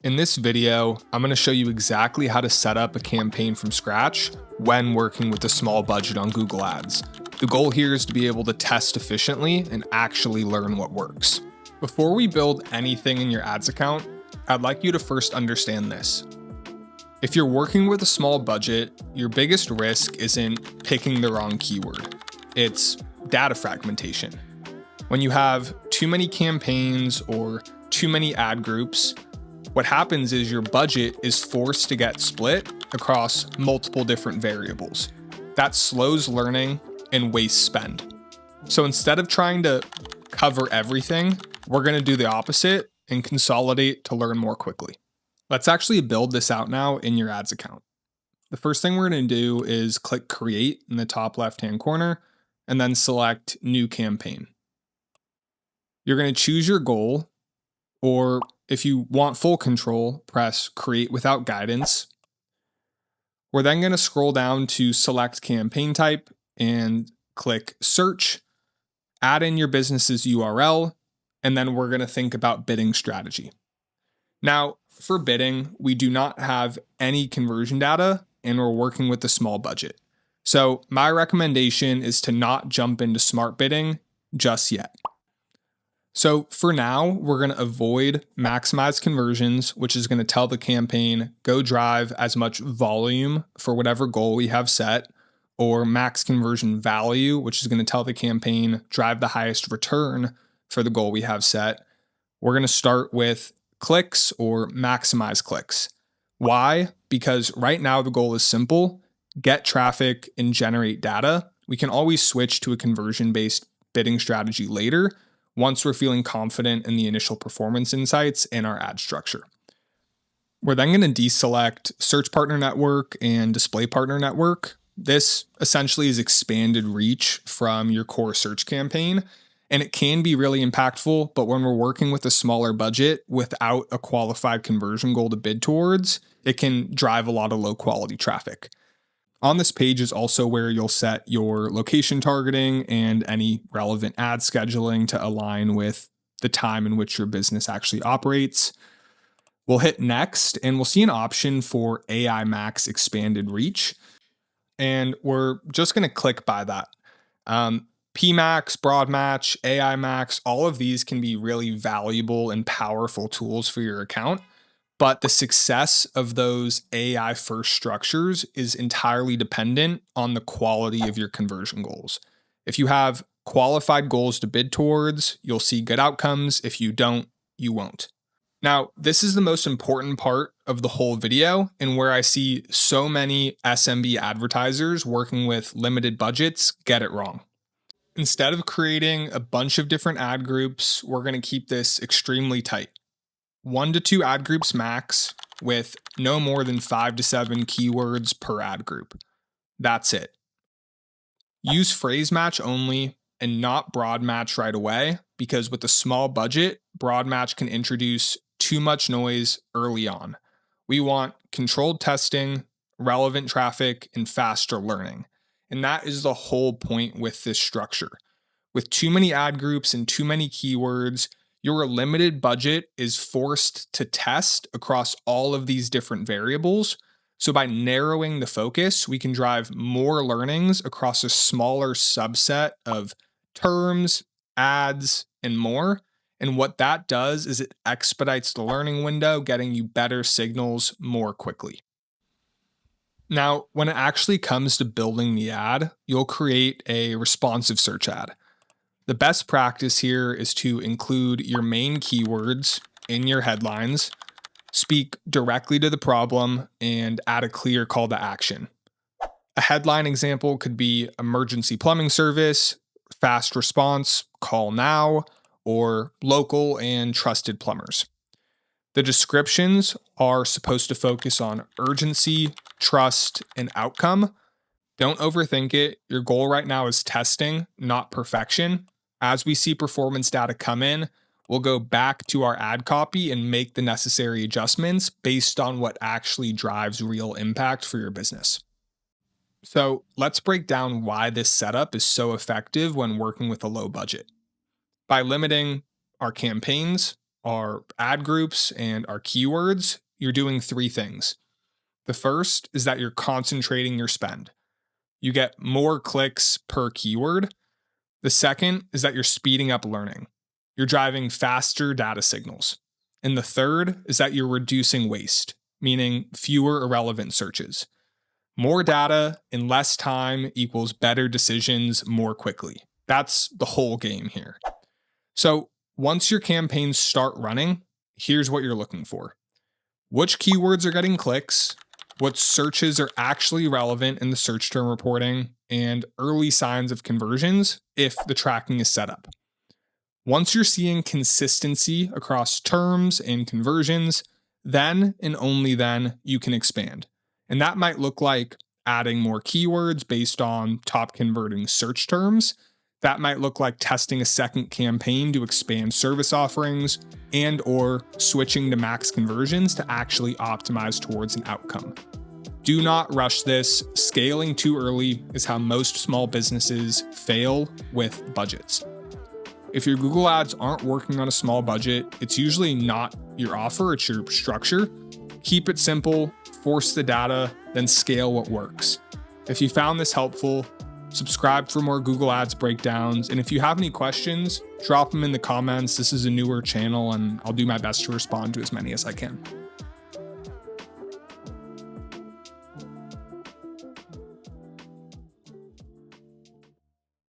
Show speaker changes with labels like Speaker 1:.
Speaker 1: In this video, I'm going to show you exactly how to set up a campaign from scratch when working with a small budget on Google Ads. The goal here is to be able to test efficiently and actually learn what works. Before we build anything in your ads account, I'd like you to first understand this. If you're working with a small budget, your biggest risk isn't picking the wrong keyword. It's data fragmentation. When you have too many campaigns or too many ad groups, what happens is your budget is forced to get split across multiple different variables. That slows learning and wastes spend. So instead of trying to cover everything, we're going to do the opposite and consolidate to learn more quickly. Let's actually build this out now in your ads account. The first thing we're going to do is click Create in the top left-hand corner and then select New Campaign. You're going to choose your goal, or if you want full control, press Create Without Guidance. We're then going to scroll down to Select Campaign Type and click Search, add in your business's URL, and then we're going to think about bidding strategy. Now, for bidding, we do not have any conversion data and we're working with a small budget. So my recommendation is to not jump into smart bidding just yet. So for now, we're going to avoid maximize conversions, which is going to tell the campaign, go drive as much volume for whatever goal we have set, or max conversion value, which is going to tell the campaign, drive the highest return for the goal we have set. We're going to start with clicks or maximize clicks. Why? Because right now the goal is simple, get traffic and generate data. We can always switch to a conversion-based bidding strategy later, once we're feeling confident in the initial performance insights in our ad structure. We're then going to deselect Search Partner Network and Display Partner Network. This essentially is expanded reach from your core search campaign, and it can be really impactful, but when we're working with a smaller budget without a qualified conversion goal to bid towards, it can drive a lot of low quality traffic. On this page is also where you'll set your location targeting and any relevant ad scheduling to align with the time in which your business actually operates. We'll hit next and we'll see an option for AI Max expanded reach. And we're just going to click by that. PMax, Broad Match, AI Max, all of these can be really valuable and powerful tools for your account. But the success of those AI first structures is entirely dependent on the quality of your conversion goals. If you have qualified goals to bid towards, you'll see good outcomes. If you don't, you won't. Now, this is the most important part of the whole video and where I see so many SMB advertisers working with limited budgets get it wrong. Instead of creating a bunch of different ad groups, we're going to keep this extremely tight. 1 to 2 ad groups max with no more than 5 to 7 keywords per ad group. That's it. Use phrase match only and not broad match right away, because with a small budget, broad match can introduce too much noise early on. We want controlled testing, relevant traffic, and faster learning. And that is the whole point with this structure. With too many ad groups and too many keywords, your limited budget is forced to test across all of these different variables. So by narrowing the focus, we can drive more learnings across a smaller subset of terms, ads, and more. And what that does is it expedites the learning window, getting you better signals more quickly. Now, when it actually comes to building the ad, you'll create a responsive search ad. The best practice here is to include your main keywords in your headlines, speak directly to the problem, and add a clear call to action. A headline example could be emergency plumbing service, fast response, call now, or local and trusted plumbers. The descriptions are supposed to focus on urgency, trust, and outcome. Don't overthink it. Your goal right now is testing, not perfection. As we see performance data come in, we'll go back to our ad copy and make the necessary adjustments based on what actually drives real impact for your business. So let's break down why this setup is so effective when working with a low budget. By limiting our campaigns, our ad groups and our keywords, you're doing three things. The first is that you're concentrating your spend. You get more clicks per keyword. The second is that you're speeding up learning. You're driving faster data signals. And the third is that you're reducing waste, meaning fewer irrelevant searches. More data in less time equals better decisions more quickly. That's the whole game here. So once your campaigns start running, here's what you're looking for. Which keywords are getting clicks, what searches are actually relevant in the search term reporting, and early signs of conversions if the tracking is set up. Once you're seeing consistency across terms and conversions, then and only then you can expand. And that might look like adding more keywords based on top converting search terms. That might look like testing a second campaign to expand service offerings and or switching to max conversions to actually optimize towards an outcome. Do not rush this. Scaling too early is how most small businesses fail with budgets. If your Google ads aren't working on a small budget, it's usually not your offer, it's your structure. Keep it simple, force the data, then scale what works. If you found this helpful, subscribe for more Google Ads breakdowns. And if you have any questions, drop them in the comments. This is a newer channel and I'll do my best to respond to as many as I can.